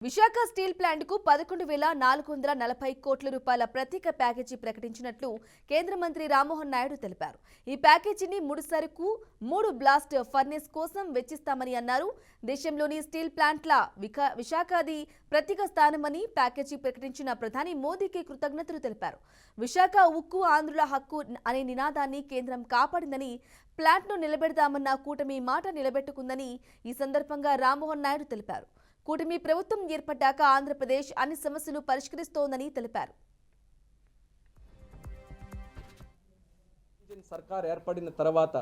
Visakha steel plant కు 11,440 కోట్ల రూపాయల ప్రత్యేక ప్యాకేజీ ప్రకటించినట్లు కేంద్ర మంత్రి రామ్మోహన్ నాయుడు తెలిపారు. ఈ ప్యాకేజీని ముడిసరుకు 3 బ్లాస్ట్ ఫర్నేస్ కోసం వెచ్చిస్తామని అన్నారు. దేశంలోని స్టీల్ ప్లాంట్ల విశాఖది ప్రత్యేక స్థానమని ప్యాకేజీ ప్రకటించిన ప్రధాని మోదీకి కృతజ్ఞతలు తెలిపారు. విశాఖ ఉక్కు ఆంధ్రుల హక్కు అనే నినాదాన్ని కేంద్రం కాపాడిందని, ప్లాంట్ను నిలబెడతామన్న కూటమి మాట నిలబెట్టుకుందని ఈ సందర్భంగా రామ్మోహన్ నాయుడు తెలిపారు. కూటమి ప్రభుత్వం ఏర్పడ్డాక ఆంధ్రప్రదేశ్ అన్ని సమస్యలు పరిష్కరిస్తోందని తెలిపారు. సర్కార్ ఏర్పడిన తర్వాత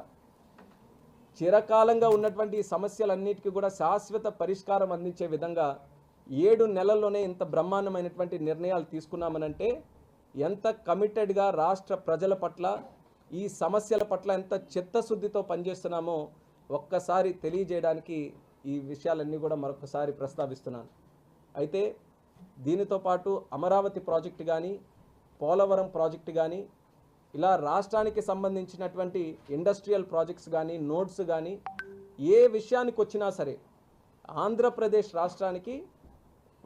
చిరకాలంగా ఉన్నటువంటి సమస్యలన్నిటికీ కూడా శాశ్వత పరిష్కారం అందించే విధంగా 7 నెలల్లోనే ఇంత బ్రహ్మాండమైనటువంటి నిర్ణయాలు తీసుకున్నామనంటే ఎంత కమిటెడ్గా రాష్ట్ర ప్రజల పట్ల ఈ సమస్యల పట్ల ఎంత చిత్తశుద్ధితో పనిచేస్తున్నామో ఒక్కసారి తెలియజేయడానికి ఈ విషయాలన్నీ కూడా మరొకసారి ప్రస్తావిస్తున్నాను. అయితే దీనితో పాటు అమరావతి ప్రాజెక్టు కానీ, పోలవరం ప్రాజెక్టు కానీ, ఇలా రాష్ట్రానికి సంబంధించినటువంటి ఇండస్ట్రియల్ ప్రాజెక్ట్స్ కానీ, నోడ్స్ కానీ, ఏ విషయానికి వచ్చినా సరే ఆంధ్రప్రదేశ్ రాష్ట్రానికి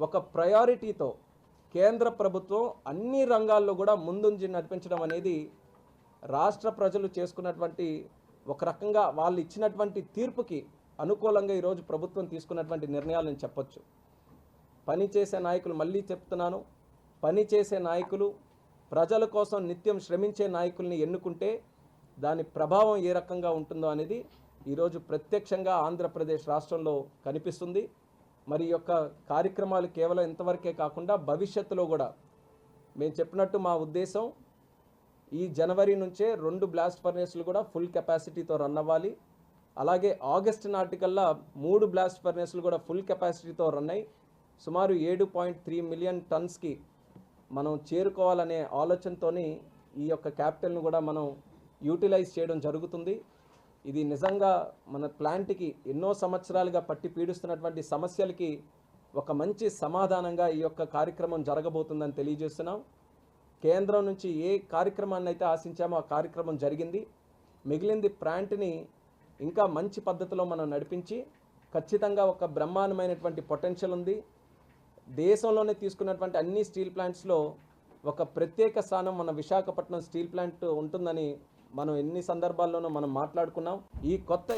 ఒక ప్రయారిటీతో కేంద్ర ప్రభుత్వం అన్ని రంగాల్లో కూడా ముందుంచి నడిపించడం అనేది రాష్ట్ర ప్రజలు చేసుకున్నటువంటి ఒక రకంగా వాళ్ళు ఇచ్చినటువంటి తీర్పుకి అనుకూలంగా ఈరోజు ప్రభుత్వం తీసుకున్నటువంటి నిర్ణయాలను చెప్పొచ్చు. పనిచేసే నాయకులు, మళ్ళీ చెప్తున్నాను, పనిచేసే నాయకులు, ప్రజల కోసం నిత్యం శ్రమించే నాయకుల్ని ఎన్నుకుంటే దాని ప్రభావం ఏ రకంగా ఉంటుందో అనేది ఈరోజు ప్రత్యక్షంగా ఆంధ్రప్రదేశ్ రాష్ట్రంలో కనిపిస్తుంది. మరి యొక్క కార్యక్రమాలు కేవలం ఇంతవరకే కాకుండా భవిష్యత్తులో కూడా మేము చెప్పినట్టు మా ఉద్దేశం ఈ జనవరి నుంచే 2 బ్లాస్ట్ ఫర్నేస్లు కూడా ఫుల్ కెపాసిటీతో రన్ అవ్వాలి. అలాగే ఆగస్టు నాటికల్లా 3 బ్లాస్ట్ ఫర్నేస్లు కూడా ఫుల్ కెపాసిటీతో రన్ అయ్యి సుమారు 7.3 మిలియన్ టన్స్కి మనం చేరుకోవాలనే ఆలోచనతోని ఈ యొక్క క్యాపిటల్ను కూడా మనం యూటిలైజ్ చేయడం జరుగుతుంది. ఇది నిజంగా మన ప్లాంట్కి ఎన్నో సంవత్సరాలుగా పట్టి పీడిస్తున్నటువంటి సమస్యలకి ఒక మంచి సమాధానంగా ఈ యొక్క కార్యక్రమం జరగబోతుందని తెలియజేస్తున్నాం. కేంద్రం నుంచి ఏ కార్యక్రమాన్ని అయితే ఆశించామో ఆ కార్యక్రమం జరిగింది. మిగిలింది ప్లాంట్ని ఇంకా మంచి పద్ధతిలో మనం నడిపించి ఖచ్చితంగా ఒక బ్రహ్మాండమైనటువంటి పొటెన్షియల్ ఉంది. దేశంలోనే తీసుకున్నటువంటి అన్ని స్టీల్ ప్లాంట్స్లో ఒక ప్రత్యేక స్థానం మన విశాఖపట్నం స్టీల్ ప్లాంట్ ఉంటుందని మనం ఎన్ని సందర్భాల్లోనూ మనం మాట్లాడుకున్నాం. ఈ కొత్త